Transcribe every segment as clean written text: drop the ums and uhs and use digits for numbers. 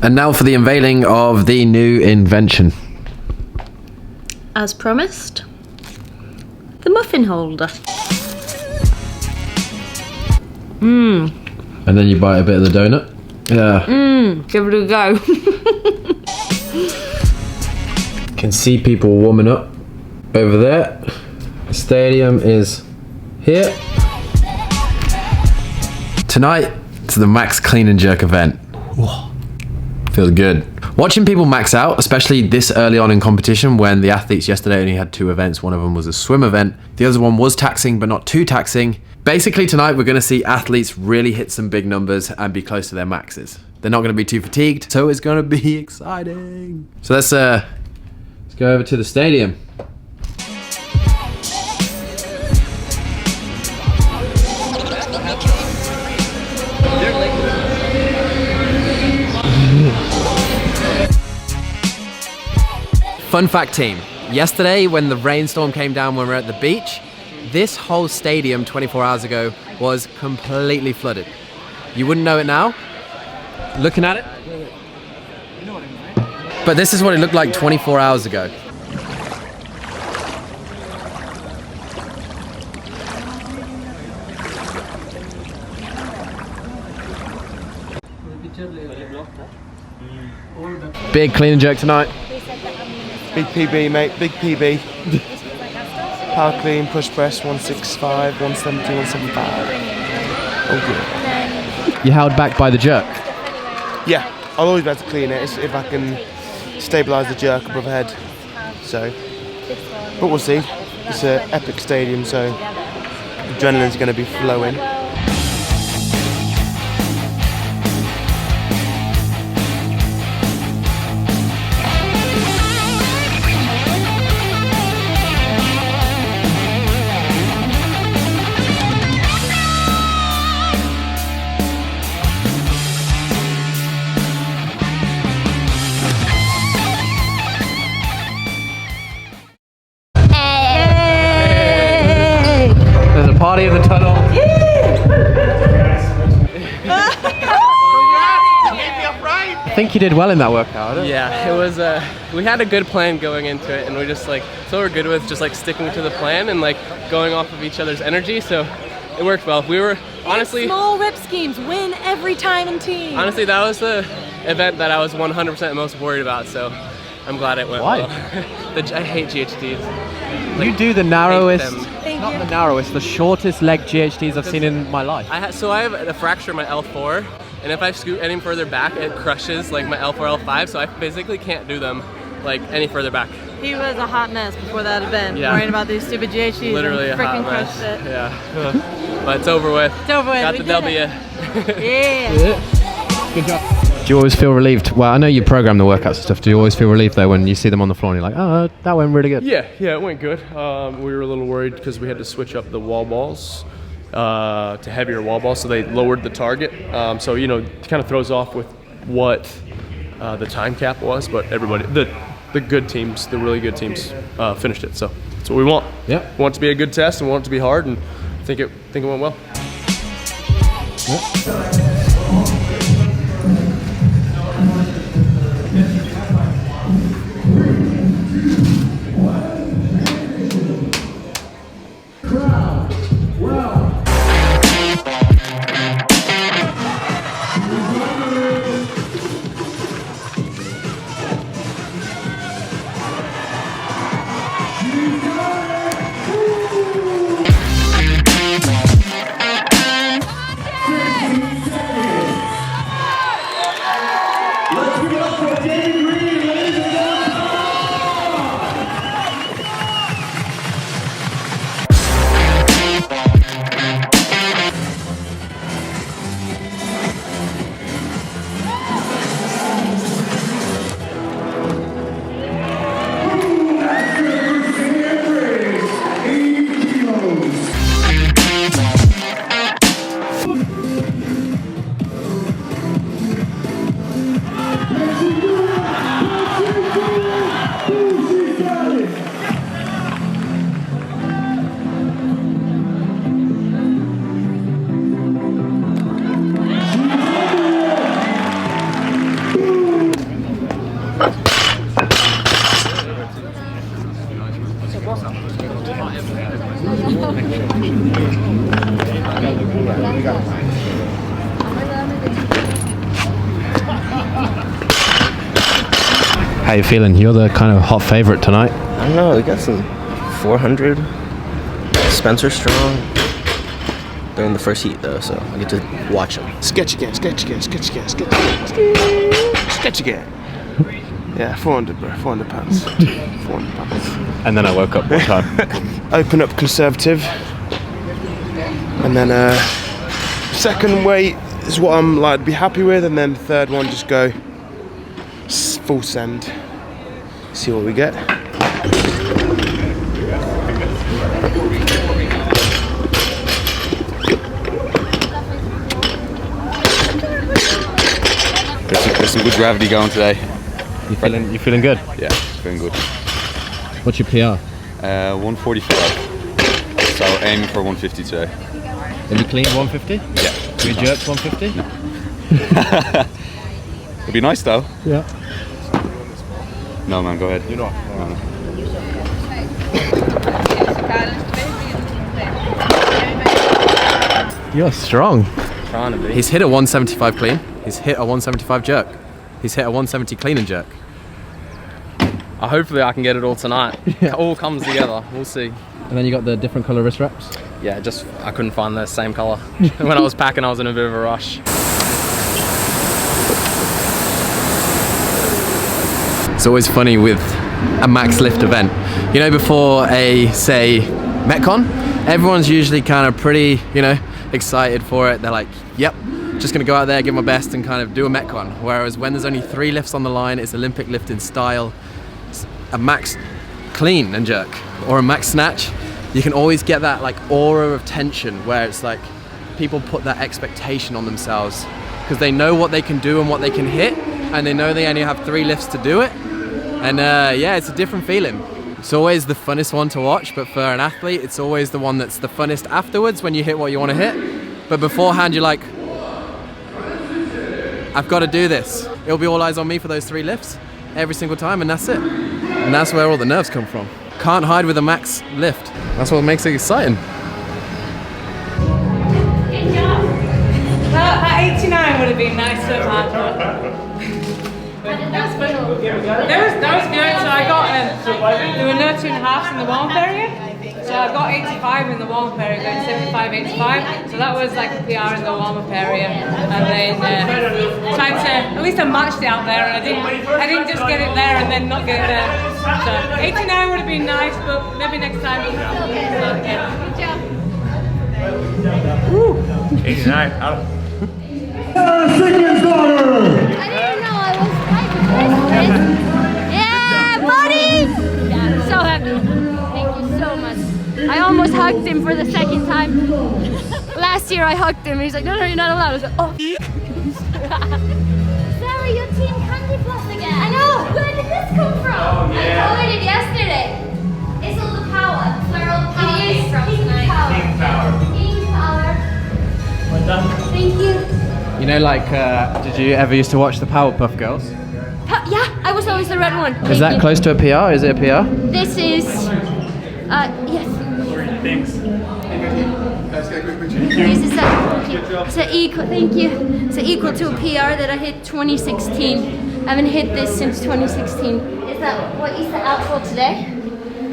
And now for the unveiling of the new invention. As promised, the muffin holder. And then you bite a bit of the donut. Yeah. Give it a go. Can see people warming up over there. The stadium is here. Tonight, to the max clean and jerk event. Whoa. Feels good. Watching people max out, especially this early on in competition when the athletes yesterday only had 2 events. One of them was a swim event. The other one was taxing, but not too taxing. Basically tonight, we're gonna see athletes really hit some big numbers and be close to their maxes. They're not gonna be too fatigued, so it's gonna be exciting. So let's go over to the stadium. Fun fact team, yesterday when the rainstorm came down when we were at the beach, this whole stadium 24 hours ago was completely flooded. You wouldn't know it now, looking at it. But this is what it looked like 24 hours ago. Big clean and jerk tonight. Big PB, mate, big PB. Power clean, push press, 165, 170, 175. Oh, good. You held back by the jerk. Yeah, I'll always be able to clean it if I can stabilise the jerk above head. So, but we'll see. It's an epic stadium, so adrenaline's going to be flowing. Party of the tunnel. I think you did well in that workout. Yeah, it was. We had a good plan going into it, and we just so we're good with just sticking to the plan and going off of each other's energy. So it worked well. We were honestly small rep schemes win every time in team. Honestly, that was the event that I was 100% most worried about. So I'm glad it went well. I hate GHDs. You do the narrowest. Not the narrowest, the shortest leg GHDs I've seen in my life. So I have a fracture in my L4, and if I scoot any further back, it crushes my L4, L5, so I physically can't do them any further back. He was a hot mess before that event, worrying about these stupid GHDs. Literally a hot mess. Yeah, but it's over with. It's over with. Got the W. Yeah. Good job. Do you always feel relieved? Well, I know you program the workouts and stuff. Do you always feel relieved though when you see them on the floor and you're like, oh, that went really good? Yeah, it went good. We were a little worried because we had to switch up the wall balls to heavier wall balls, so they lowered the target. So it kind of throws off with what the time cap was, but everybody, the good teams, the really good teams, finished it. So that's what we want. Yeah, we want it to be a good test and we want it to be hard, and I think it went well. Yeah. How you feeling? You're the kind of hot favorite tonight. I don't know, we got some 400. Spencer strong. They're in the first heat though, so I get to watch them. Sketch again. Yeah, 400, bro. 400 pounds. 400 pounds. And then I woke up. What time? Open up conservative. And then second weight is what I'm like to be happy with, and then third one just go full send. See what we get. There's some good gravity going today. You feeling good? Yeah, feeling good. What's your PR? 145. So aiming for 150 today. Can you clean 150? Yeah. Can you jerk 150? No. It'd be nice though. Yeah. No man, go ahead. You're not. No. You're strong. Trying to be. He's hit a 175 clean. He's hit a 175 jerk. He's hit a 170 clean and jerk. Hopefully I can get it all tonight. It all comes together. We'll see. And then you got the different color wrist wraps. Yeah, just I couldn't find the same color. When I was packing, I was in a bit of a rush. It's always funny with a max lift event. You know, before a, say, Metcon, everyone's usually kind of pretty, you know, excited for it. They're like, yep, just gonna go out there, give my best and kind of do a Metcon. Whereas when there's only 3 lifts on the line, it's Olympic lifting style, a max clean and jerk or a max snatch, you can always get that like aura of tension where it's like people put that expectation on themselves because they know what they can do and what they can hit, and they know they only have 3 lifts to do it. And yeah, it's a different feeling. It's always the funnest one to watch, but for an athlete, it's always the one that's the funnest afterwards when you hit what you want to hit. But beforehand, you're like, I've got to do this. It'll be all eyes on me for those 3 lifts every single time, and that's it. And that's where all the nerves come from. Can't hide with a max lift. That's what makes it exciting. Well, that 89 would have been nice to have had, but that was good. So I got there were no 2.5s in the warm-up area, so I got 85 in the warm-up area, going 75, 85. So that was like a PR in the warm-up area, and then tried to at least I matched it out there, and I didn't just get it there and then not get it there. So 89 would have been nice, but maybe next time. So, yeah. Woo. 89. SIGMUNDSDOTTIR! I didn't know I was yeah, buddy! Yeah, I'm so happy. Thank you so much. I almost hugged him for the 2nd time. Last year I hugged him and he's like, no, you're not allowed. I was like, oh. Sarah, your team candy floss again. I know. Where did this come from? Oh, yeah. I colored it yesterday. It's all the power. That's where all the power came from tonight. King power. King power. Well done. Thank you. You know, like, did you ever used to watch the Powerpuff Girls? Yeah, I was always the red one. Is that close to a PR? Is it a PR? This is, yes. Thanks. This is equal. Thank you. It's equal to a PR that I hit 2016. I haven't hit this since 2016. Is that what you set out for today?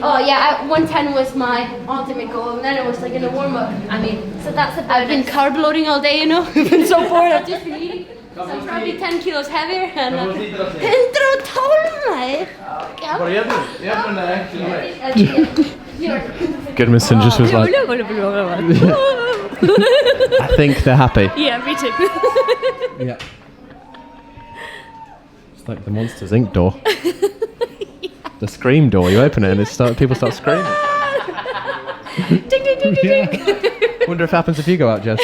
Oh yeah, 110 was my ultimate goal, and then it was like in a warm up. I mean, so that's about. I've been carb loading all day, you know. I've been so bored. I've just been eating. So I'm probably 10 kilos heavier. And 112 mig. Gudmundsson just was like, I think they're happy. Yeah, me too. Yeah. It's like the Monsters Inc. door. The Scream door. You open it and people start screaming. Ding ding ding ding ding. Wonder if it happens if you go out, Jess.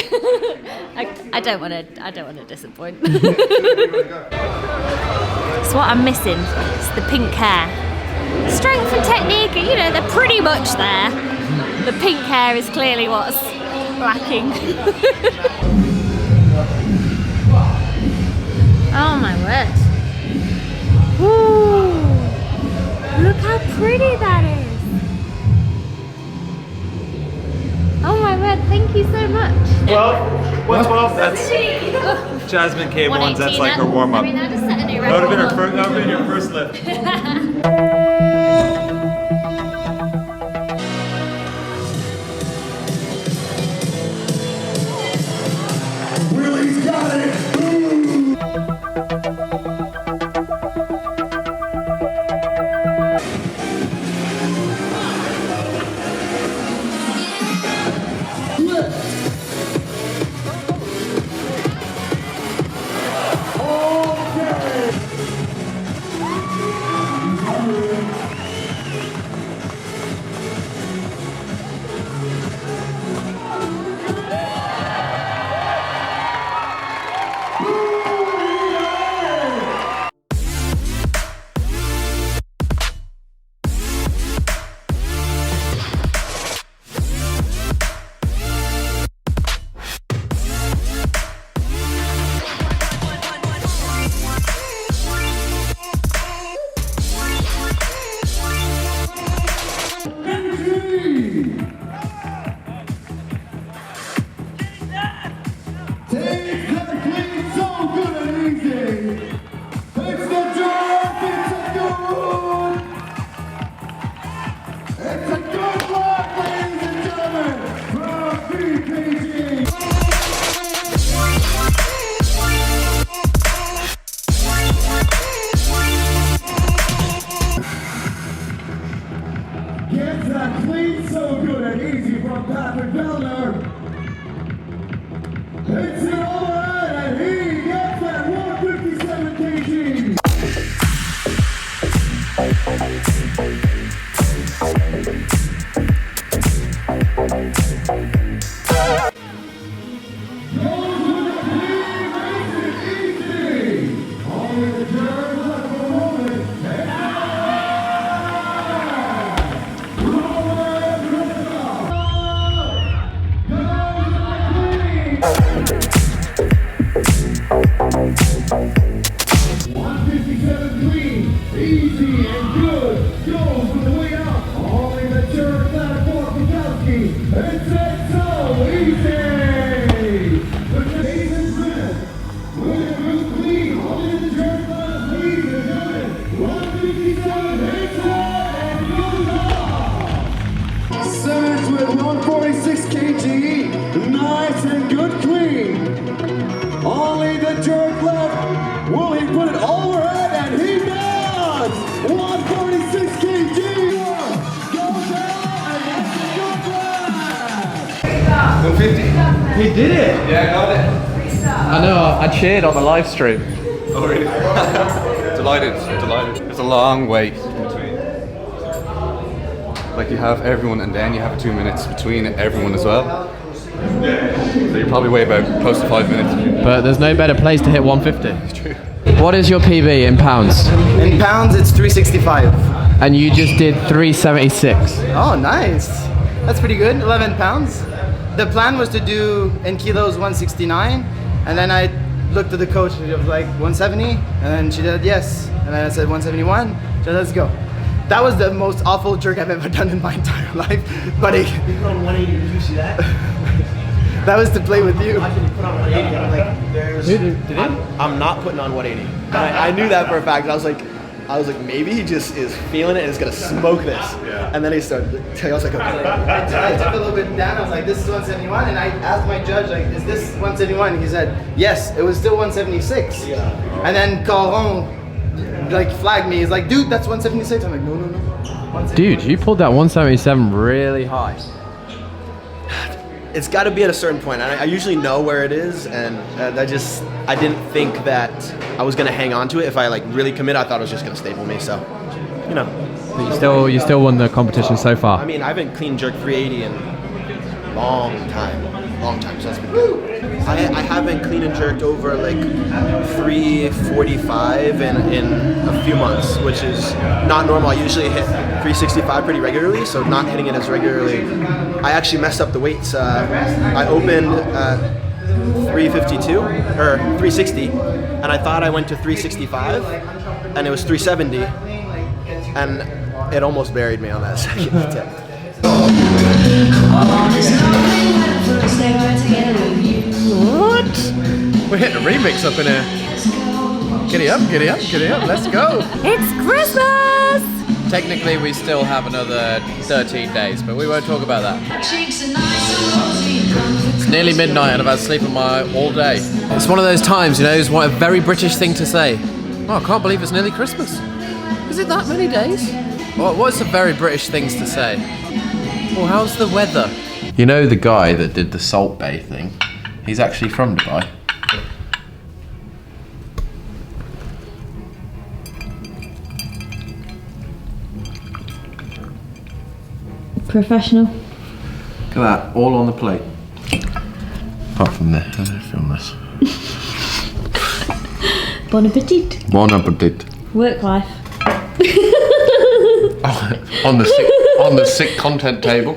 I don't want to disappoint. So what I'm missing is the pink hair. Strength and technique, you know, they're pretty much there. The pink hair is clearly what's lacking. Oh my word. Woo! Look how pretty that is. Oh my word, thank you so much. 12? 112? That's Jasmine K1's. That's like her warm up. I mean, I just set a new That would record. have been your first lift. Willie's got it! Simmons with 146 kg, nice and good clean. Only the jerk left. Will he put it overhead? And he does! 146 kg. Goes down and that's the good left. 150. He did it! Yeah, I got it. I know, I cheered on the live stream. Oh, really? Delighted. It's a long wait between. Like you have everyone and then you have 2 minutes between everyone as well. So you're probably way about close to 5 minutes. But there's no better place to hit 150. It's true. What is your PB in pounds? In pounds, it's 365. And you just did 376. Oh, nice. That's pretty good. 11 pounds. The plan was to do in kilos 169, and then I looked at the coach and it was like 170, and then she said yes, and then I said 171. She said let's go. That was the most awful jerk I've ever done in my entire life. But it, You put on 180, did you see that? that was to play with you. I didn't put on 180. I'm like, there's. I'm not putting on 180. I knew that for a fact. I was like, maybe he just is feeling it and is gonna smoke this. Yeah. And then he started. I was like, okay. I took a little bit down. I was like, this is 171, and I asked my judge, like, is this 171? And he said, yes. It was still 176. Yeah. And then Caron like flagged me. He's like, dude, that's 176. I'm like, no. Dude, you pulled that 177 really high. It's got to be at a certain point. I usually know where it is, and I didn't think that I was gonna hang on to it. If I like really commit, I thought it was just gonna staple me. So, you know. But you still won the competition so far. I mean, I haven't clean jerked 380 in a long time, so that's been good. I haven't clean and jerked over like 345 in a few months, which is not normal. I usually hit 365 pretty regularly, so not hitting it as regularly. I actually messed up the weights. I opened 352 or 360, and I thought I went to 365, and it was 370, and it almost buried me on that second attempt. We're hitting a remix up in here. Giddy up, giddy up, giddy up, let's go. It's Christmas! Technically, we still have another 13 days, but we won't talk about that. It's nearly midnight and I've had sleep on my all day. It's one of those times, you know, it's a very British thing to say. Oh, I can't believe it's nearly Christmas. Is it that many days? What's the very British things to say? Well, how's the weather? You know the guy that did the Salt Bay thing? He's actually from Dubai. Professional. Look at that, all on the plate. Apart from this, how do I film this? Bon appetit. Bon appetit. Work life. On the sick content table.